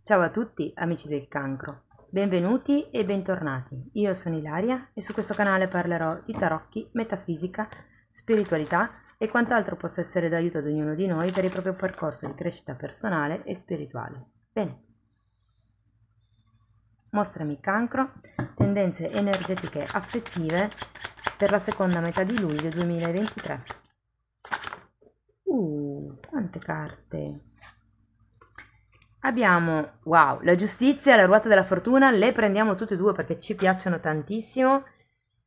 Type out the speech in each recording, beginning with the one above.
Ciao a tutti amici del cancro, benvenuti e bentornati. Io sono Ilaria e su questo canale parlerò di tarocchi, metafisica, spiritualità e quant'altro possa essere d'aiuto ad ognuno di noi per il proprio percorso di crescita personale e spirituale. Bene, mostrami cancro, tendenze energetiche affettive per la seconda metà di luglio 2023. Quante carte! Abbiamo, wow, la giustizia e la ruota della fortuna, le prendiamo tutte e due perché ci piacciono tantissimo.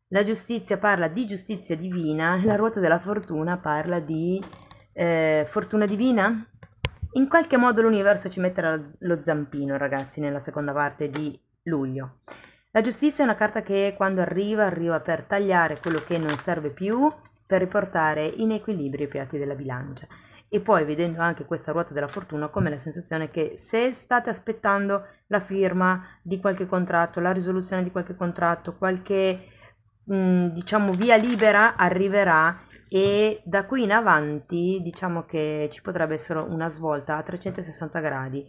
La giustizia parla di giustizia divina, la ruota della fortuna parla di fortuna divina. In qualche modo l'universo ci metterà lo zampino, ragazzi, nella seconda parte di luglio. La giustizia è una carta che quando arriva, arriva per tagliare quello che non serve più, per riportare in equilibrio i piatti della bilancia. E poi vedendo anche questa ruota della fortuna come la sensazione che se state aspettando la firma di qualche contratto, la risoluzione di qualche contratto, qualche diciamo via libera arriverà e da qui in avanti diciamo che ci potrebbe essere una svolta a 360 gradi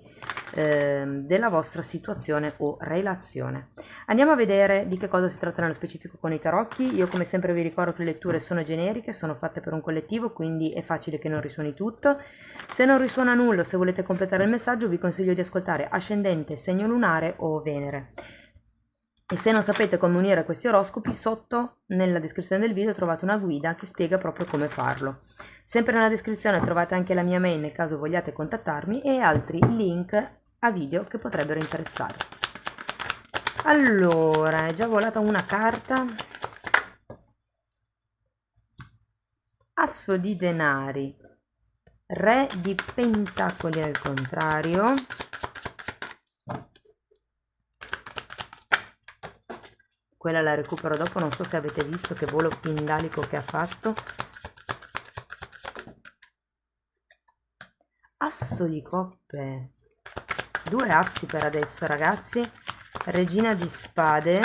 della vostra situazione o relazione. Andiamo a vedere di che cosa si tratta nello specifico con i tarocchi. Io come sempre vi ricordo che le letture sono generiche, sono fatte per un collettivo, quindi è facile che non risuoni tutto. Se non risuona nulla, se volete completare il messaggio, vi consiglio di ascoltare ascendente, segno lunare o Venere. E se non sapete come unire questi oroscopi, sotto nella descrizione del video trovate una guida che spiega proprio come farlo. Sempre nella descrizione trovate anche la mia mail nel caso vogliate contattarmi e altri link a video che potrebbero interessare. Allora, è già volata una carta. Asso di denari, re di pentacoli al contrario, quella la recupero dopo, non so se avete visto che volo pindalico che ha fatto. Asso di coppe, due assi per adesso, ragazzi. Regina di spade,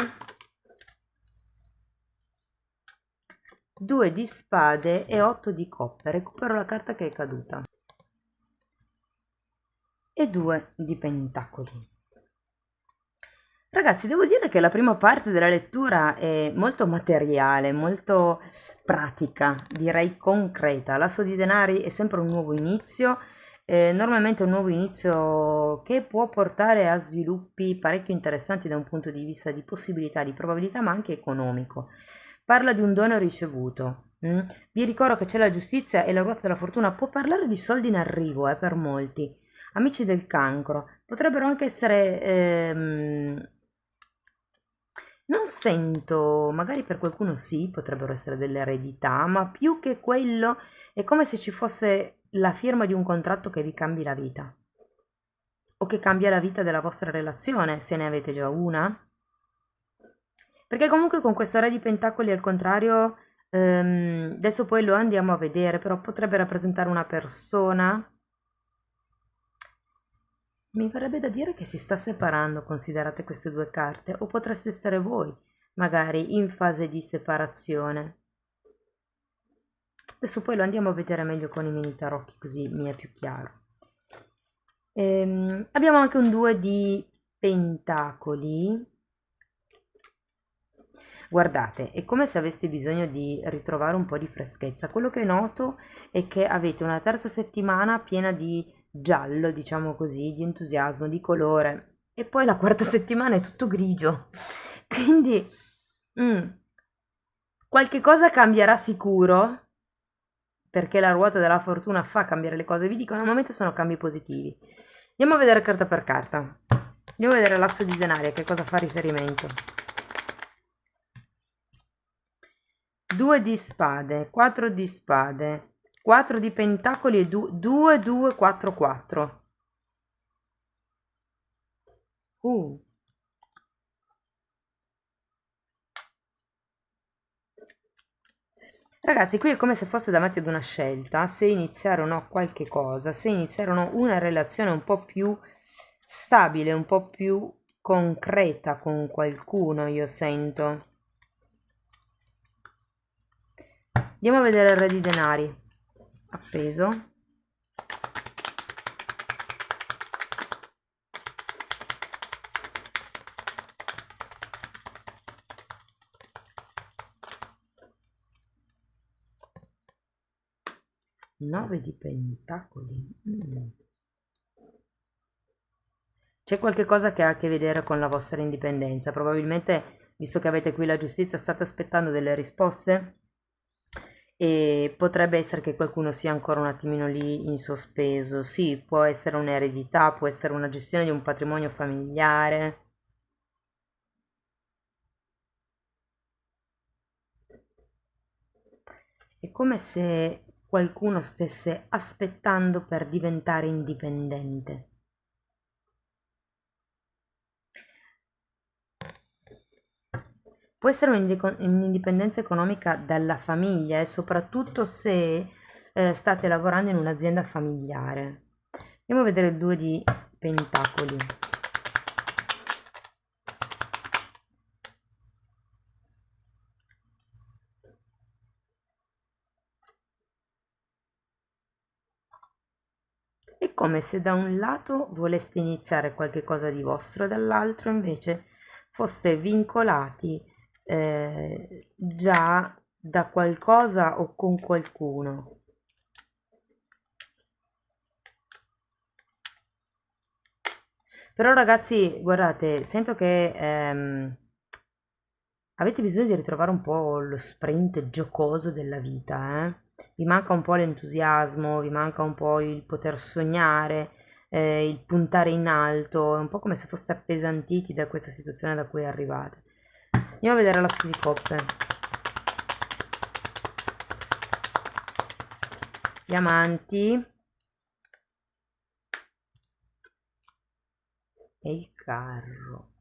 due di spade e 8 di coppe. Recupero la carta che è caduta e 2 di pentacoli. Ragazzi, devo dire che la prima parte della lettura è molto materiale, molto pratica, direi concreta. L'asso di denari è sempre un nuovo inizio, normalmente un nuovo inizio che può portare a sviluppi parecchio interessanti da un punto di vista di possibilità, di probabilità, ma anche economico. Parla di un dono ricevuto. Vi ricordo che c'è la giustizia e la ruota della fortuna, può parlare di soldi in arrivo, per molti. Amici del cancro, potrebbero anche essere non sento, magari per qualcuno sì, potrebbero essere delle eredità, ma più che quello è come se ci fosse la firma di un contratto che vi cambi la vita o che cambia la vita della vostra relazione, se ne avete già una. Perché comunque con questo re di pentacoli al contrario, adesso poi lo andiamo a vedere, però potrebbe rappresentare una persona. Mi verrebbe da dire che si sta separando, considerate queste due carte, o potreste essere voi, magari in fase di separazione. Adesso poi lo andiamo a vedere meglio con i mini tarocchi, così mi è più chiaro. Abbiamo anche un 2 di pentacoli. Guardate, è come se aveste bisogno di ritrovare un po' di freschezza. Quello che noto è che avete una terza settimana piena di giallo, diciamo così, di entusiasmo, di colore. E poi la quarta settimana è tutto grigio. Quindi mm, qualche cosa cambierà sicuro, perché la ruota della fortuna fa cambiare le cose. Vi dico, normalmente sono cambi positivi. Andiamo a vedere carta per carta. Andiamo a vedere l'asso di denari, a che cosa fa riferimento. 2 di spade, 4 di spade, 4 di pentacoli e 2, 2, 4, 4. Ragazzi, qui è come se foste davanti ad una scelta, se iniziare o no qualche cosa, se iniziare o no una relazione un po' più stabile, un po' più concreta con qualcuno, io sento. Andiamo a vedere il re di denari, appeso. 9 di pentacoli. C'è qualche cosa che ha a che vedere con la vostra indipendenza. Probabilmente, visto che avete qui la giustizia, state aspettando delle risposte e potrebbe essere che qualcuno sia ancora un attimino lì in sospeso. Sì, può essere un'eredità, può essere una gestione di un patrimonio familiare. È come se qualcuno stesse aspettando per diventare indipendente. Può essere un'indipendenza economica dalla famiglia e soprattutto se state lavorando in un'azienda familiare. Andiamo a vedere il 2 di pentacoli. È come se da un lato voleste iniziare qualche cosa di vostro e dall'altro invece foste vincolati già da qualcosa o con qualcuno. Però ragazzi, guardate, sento che avete bisogno di ritrovare un po' lo sprint giocoso della vita, eh? Vi manca un po' l'entusiasmo, vi manca un po' il poter sognare, il puntare in alto, è un po' come se foste appesantiti da questa situazione da cui arrivate. Andiamo a vedere l'asso di coppe. Gli amanti e il carro.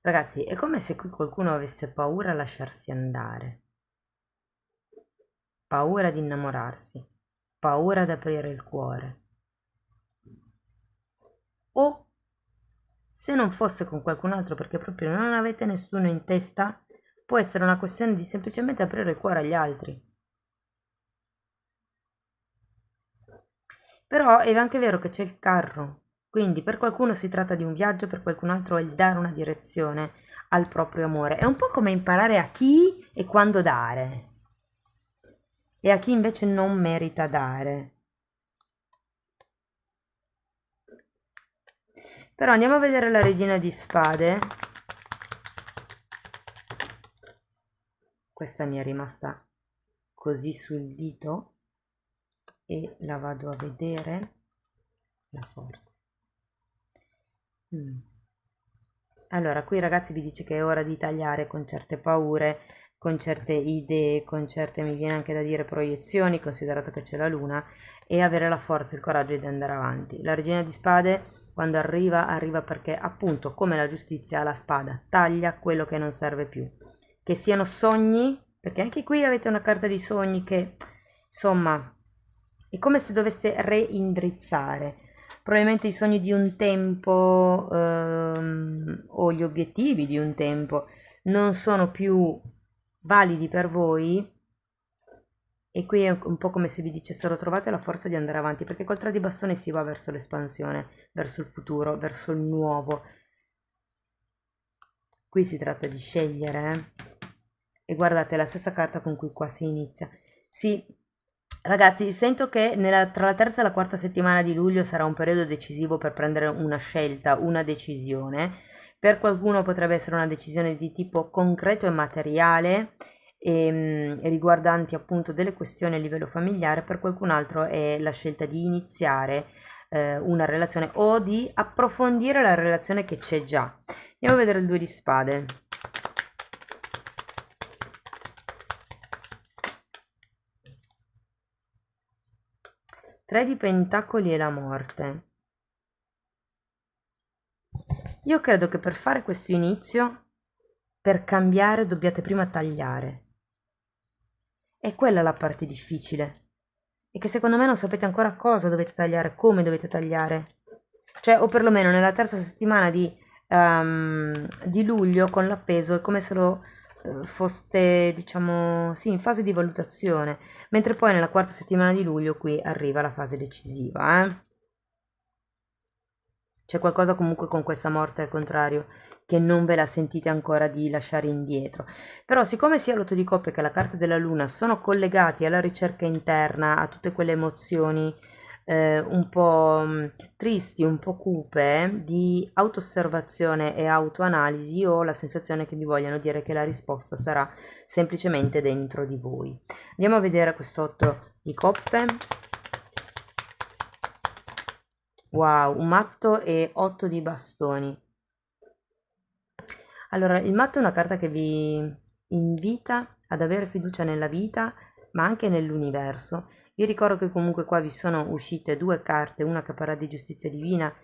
Ragazzi, è come se qui qualcuno avesse paura a lasciarsi andare, paura di innamorarsi, paura ad aprire il cuore. O se non fosse con qualcun altro perché proprio non avete nessuno in testa, può essere una questione di semplicemente aprire il cuore agli altri. Però è anche vero che c'è il carro, quindi per qualcuno si tratta di un viaggio, per qualcun altro è il dare una direzione al proprio amore. È un po' come imparare a chi e quando dare e a chi invece non merita dare. Però andiamo a vedere la regina di spade. Questa mi è rimasta così sul dito e la vado a vedere. La forza. Allora, qui ragazzi vi dice che è ora di tagliare con certe paure, con certe idee, con certe, mi viene anche da dire, proiezioni, considerato che c'è la luna, e avere la forza e il coraggio di andare avanti. La regina di spade, quando arriva, arriva perché appunto, come la giustizia, ha la spada, taglia quello che non serve più. Che siano sogni, perché anche qui avete una carta di sogni che, insomma, è come se doveste reindrizzare probabilmente i sogni di un tempo o gli obiettivi di un tempo non sono più validi per voi e qui è un po' come se vi dicessero trovate la forza di andare avanti perché col 3 di bastoni si va verso l'espansione, verso il futuro, verso il nuovo. Qui si tratta di scegliere, E guardate, è la stessa carta con cui qua si inizia. Sì, ragazzi, sento che tra la terza e la quarta settimana di luglio sarà un periodo decisivo per prendere una scelta, una decisione. Per qualcuno potrebbe essere una decisione di tipo concreto e materiale, riguardanti appunto delle questioni a livello familiare, per qualcun altro è la scelta di iniziare una relazione o di approfondire la relazione che c'è già. Andiamo a vedere il 2 di spade. 3 di pentacoli e la morte. Io credo che per fare questo inizio, per cambiare, dobbiate prima tagliare. È quella la parte difficile. E che secondo me non sapete ancora cosa dovete tagliare, come dovete tagliare. Cioè, o perlomeno nella terza settimana di luglio con l'appeso è come se lo foste, diciamo, sì, in fase di valutazione. Mentre poi nella quarta settimana di luglio qui arriva la fase decisiva, C'è qualcosa comunque con questa morte al contrario che non ve la sentite ancora di lasciare indietro. Però siccome sia l'otto di coppe che la carta della luna sono collegati alla ricerca interna, a tutte quelle emozioni un po' tristi, un po' cupe, di autoosservazione e autoanalisi, io ho la sensazione che vi vogliano dire che la risposta sarà semplicemente dentro di voi. Andiamo a vedere questo otto di coppe. Wow, un matto e 8 di bastoni. Allora, il matto è una carta che vi invita ad avere fiducia nella vita, ma anche nell'universo. Vi ricordo che comunque qua vi sono uscite due carte, una che parla di giustizia divina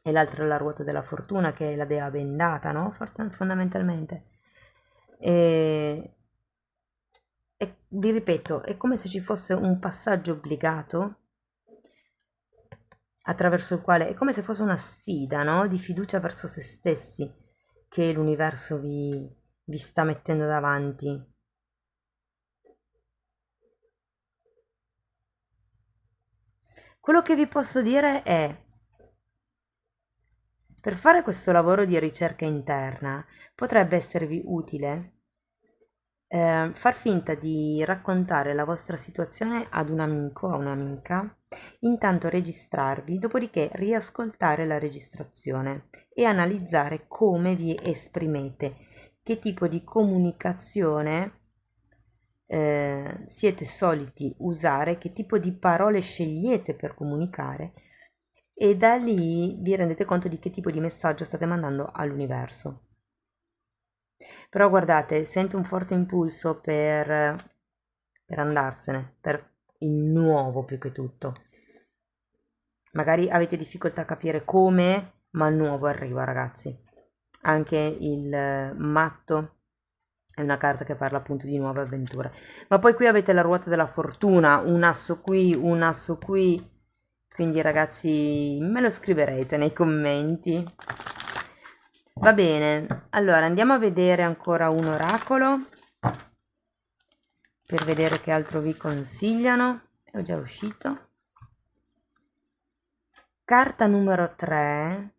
e l'altra la ruota della fortuna, che è la dea bendata, no? Fondamentalmente. E, e vi ripeto, è come se ci fosse un passaggio obbligato attraverso il quale è come se fosse una sfida, no? Di fiducia verso se stessi che l'universo vi sta mettendo davanti. Quello che vi posso dire è, per fare questo lavoro di ricerca interna, potrebbe esservi utile far finta di raccontare la vostra situazione ad un amico o a un'amica, intanto registrarvi, dopodiché riascoltare la registrazione e analizzare come vi esprimete, che tipo di comunicazione siete soliti usare, che tipo di parole scegliete per comunicare e da lì vi rendete conto di che tipo di messaggio state mandando all'universo. Però guardate, sento un forte impulso per andarsene, per il nuovo più che tutto. Magari avete difficoltà a capire come, ma il nuovo arriva, ragazzi. Anche il matto è una carta che parla appunto di nuove avventure. Ma poi qui avete la ruota della fortuna, un asso qui, un asso qui. Quindi ragazzi, me lo scriverete nei commenti. Va bene, allora andiamo a vedere ancora un oracolo per vedere che altro vi consigliano. È già uscito. Carta numero 3.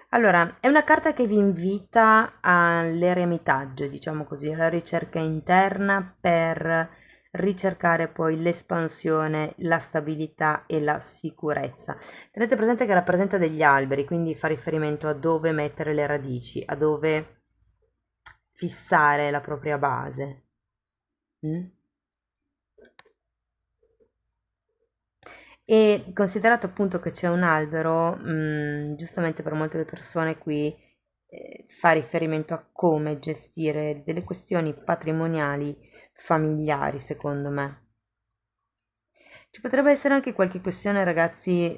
Allora, è una carta che vi invita all'eremitaggio, diciamo così, alla ricerca interna per ricercare poi l'espansione, la stabilità e la sicurezza. Tenete presente che rappresenta degli alberi, quindi fa riferimento a dove mettere le radici, a dove fissare la propria base. Mm? E considerato appunto che c'è un albero, giustamente per molte persone qui fa riferimento a come gestire delle questioni patrimoniali familiari, secondo me. Ci potrebbe essere anche qualche questione, ragazzi,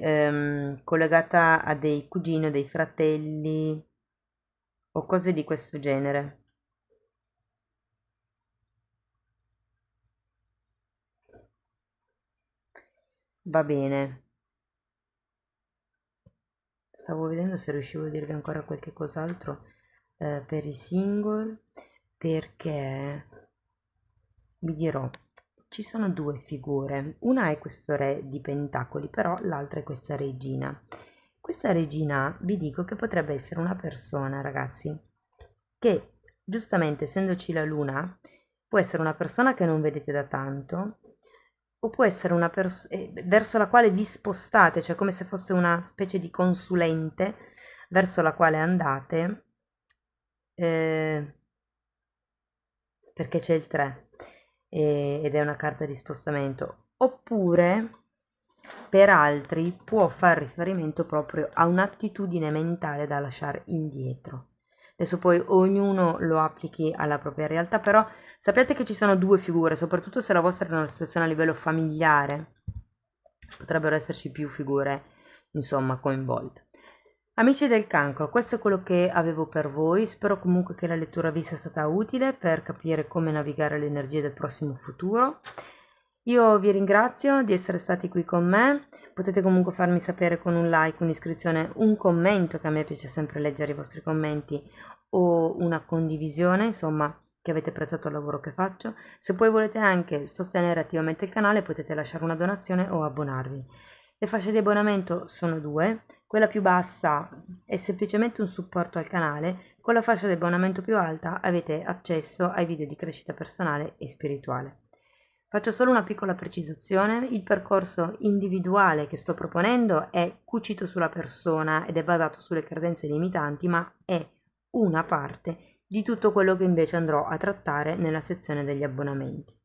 collegata a dei cugini o dei fratelli o cose di questo genere. Va bene. Stavo vedendo se riuscivo a dirvi ancora qualche cos'altro per i single, perché vi dirò, ci sono due figure, una è questo re di pentacoli, però l'altra è questa regina. Questa regina vi dico che potrebbe essere una persona, ragazzi, che giustamente essendoci la luna, può essere una persona che non vedete da tanto, o può essere una persona verso la quale vi spostate, cioè come se fosse una specie di consulente verso la quale andate, eh, perché c'è il 3 ed è una carta di spostamento, oppure per altri può far riferimento proprio a un'attitudine mentale da lasciare indietro. Adesso poi ognuno lo applichi alla propria realtà, però sappiate che ci sono due figure, soprattutto se la vostra è una situazione a livello familiare, potrebbero esserci più figure, insomma, coinvolte. Amici del cancro, questo è quello che avevo per voi, spero comunque che la lettura vi sia stata utile per capire come navigare le energie del prossimo futuro. Io vi ringrazio di essere stati qui con me, potete comunque farmi sapere con un like, un'iscrizione, un commento, che a me piace sempre leggere i vostri commenti, o una condivisione, insomma, che avete apprezzato il lavoro che faccio. Se poi volete anche sostenere attivamente il canale potete lasciare una donazione o abbonarvi. Le fasce di abbonamento sono due, quella più bassa è semplicemente un supporto al canale, con la fascia di abbonamento più alta avete accesso ai video di crescita personale e spirituale. Faccio solo una piccola precisazione: il percorso individuale che sto proponendo è cucito sulla persona ed è basato sulle credenze limitanti, ma è una parte di tutto quello che invece andrò a trattare nella sezione degli abbonamenti.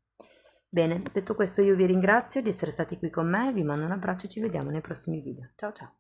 Bene, detto questo io vi ringrazio di essere stati qui con me, vi mando un abbraccio e ci vediamo nei prossimi video. Ciao ciao!